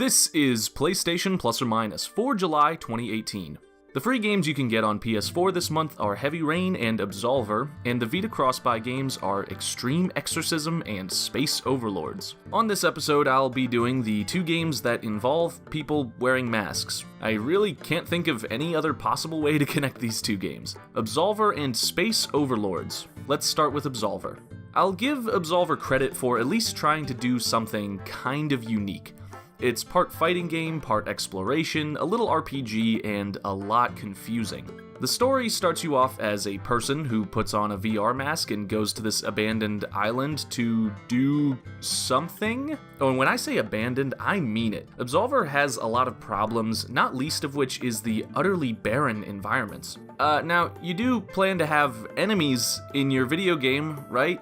This is PlayStation Plus or Minus for July 2018. The free games you can get on PS4 this month are Heavy Rain and Absolver, and the Vita cross-buy games are Extreme Exorcism and Space Overlords. On this episode, I'll be doing the two games that involve people wearing masks. I really can't think of any other possible way to connect these two games. Absolver and Space Overlords. Let's start with Absolver. I'll give Absolver credit for at least trying to do something kind of unique. It's part fighting game, part exploration, a little RPG, and a lot confusing. The story starts you off as a person who puts on a VR mask and goes to this abandoned island to do something. Oh, and when I say abandoned, I mean it. Absolver has a lot of problems, not least of which is the utterly barren environments. Now, you do plan to have enemies in your video game, right?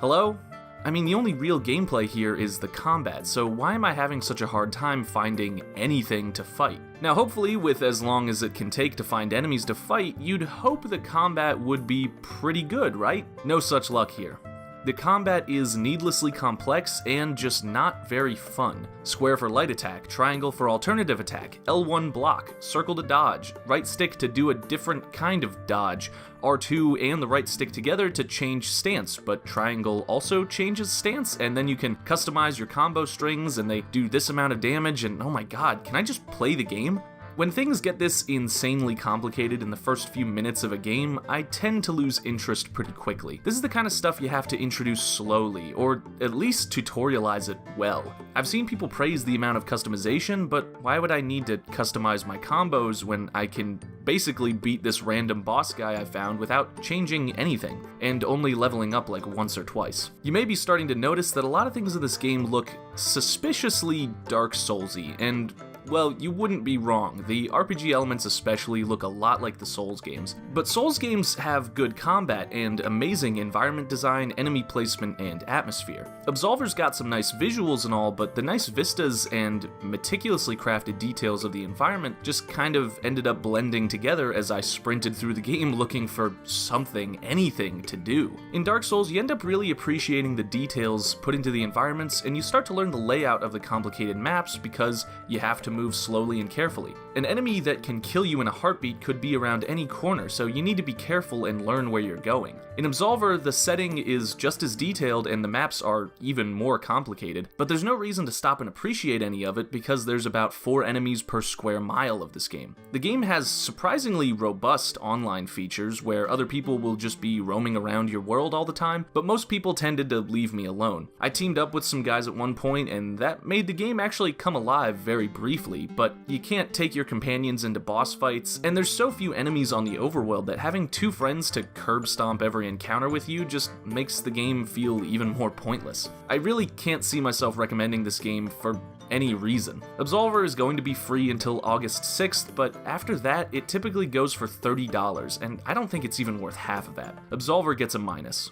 Hello? I mean, the only real gameplay here is the combat, so why am I having such a hard time finding anything to fight? Now, hopefully, with as long as it can take to find enemies to fight, you'd hope the combat would be pretty good, right? No such luck here. The combat is needlessly complex and just not very fun. Square for light attack, triangle for alternative attack, L1 block, circle to dodge, right stick to do a different kind of dodge, R2 and the right stick together to change stance, but triangle also changes stance, and then you can customize your combo strings and they do this amount of damage, and oh my god, can I just play the game? When things get this insanely complicated in the first few minutes of a game, I tend to lose interest pretty quickly. This is the kind of stuff you have to introduce slowly, or at least tutorialize it well. I've seen people praise the amount of customization, but why would I need to customize my combos when I can basically beat this random boss guy I found without changing anything, and only leveling up like once or twice? You may be starting to notice that a lot of things in this game look suspiciously Dark Soulsy, and well, you wouldn't be wrong. The RPG elements especially look a lot like the Souls games. But Souls games have good combat and amazing environment design, enemy placement, and atmosphere. Absolver's got some nice visuals and all, but the nice vistas and meticulously crafted details of the environment just kind of ended up blending together as I sprinted through the game looking for something, anything to do. In Dark Souls, you end up really appreciating the details put into the environments, and you start to learn the layout of the complicated maps because you have to move slowly and carefully. An enemy that can kill you in a heartbeat could be around any corner, so you need to be careful and learn where you're going. In Absolver, the setting is just as detailed and the maps are even more complicated, but there's no reason to stop and appreciate any of it because there's about 4 enemies per square mile of this game. The game has surprisingly robust online features where other people will just be roaming around your world all the time, but most people tended to leave me alone. I teamed up with some guys at one point, and that made the game actually come alive very briefly, but you can't take your companions into boss fights, and there's so few enemies on the overworld that having 2 friends to curb stomp every encounter with you just makes the game feel even more pointless. I really can't see myself recommending this game for any reason. Absolver is going to be free until August 6th, but after that, it typically goes for $30, and I don't think it's even worth half of that. Absolver gets a minus.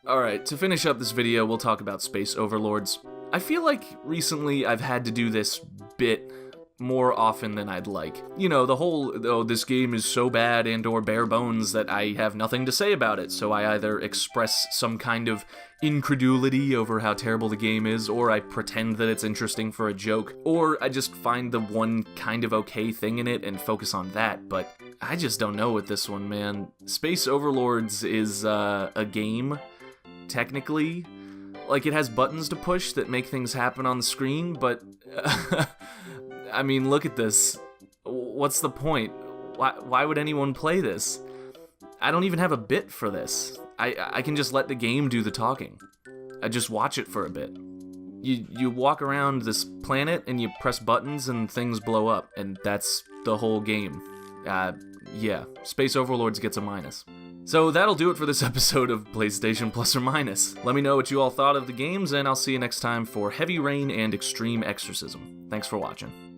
Alright, to finish up this video, we'll talk about Space Overlords. I feel like recently I've had to do this bit more often than I'd like. You know, the whole, oh, this game is so bad and or bare bones that I have nothing to say about it, so I either express some kind of incredulity over how terrible the game is, or I pretend that it's interesting for a joke, or I just find the one kind of okay thing in it and focus on that, but I just don't know with this one, man. Space Overlords is a game, technically. Like, it has buttons to push that make things happen on the screen, but I mean, look at this. What's the point? Why would anyone play this? I don't even have a bit for this. I can just let the game do the talking. I just watch it for a bit. You walk around this planet and you press buttons and things blow up, and that's the whole game. Yeah, Space Overlords gets a minus. So that'll do it for this episode of PlayStation Plus or Minus. Let me know what you all thought of the games, and I'll see you next time for Heavy Rain and Extreme Exorcism. Thanks for watching.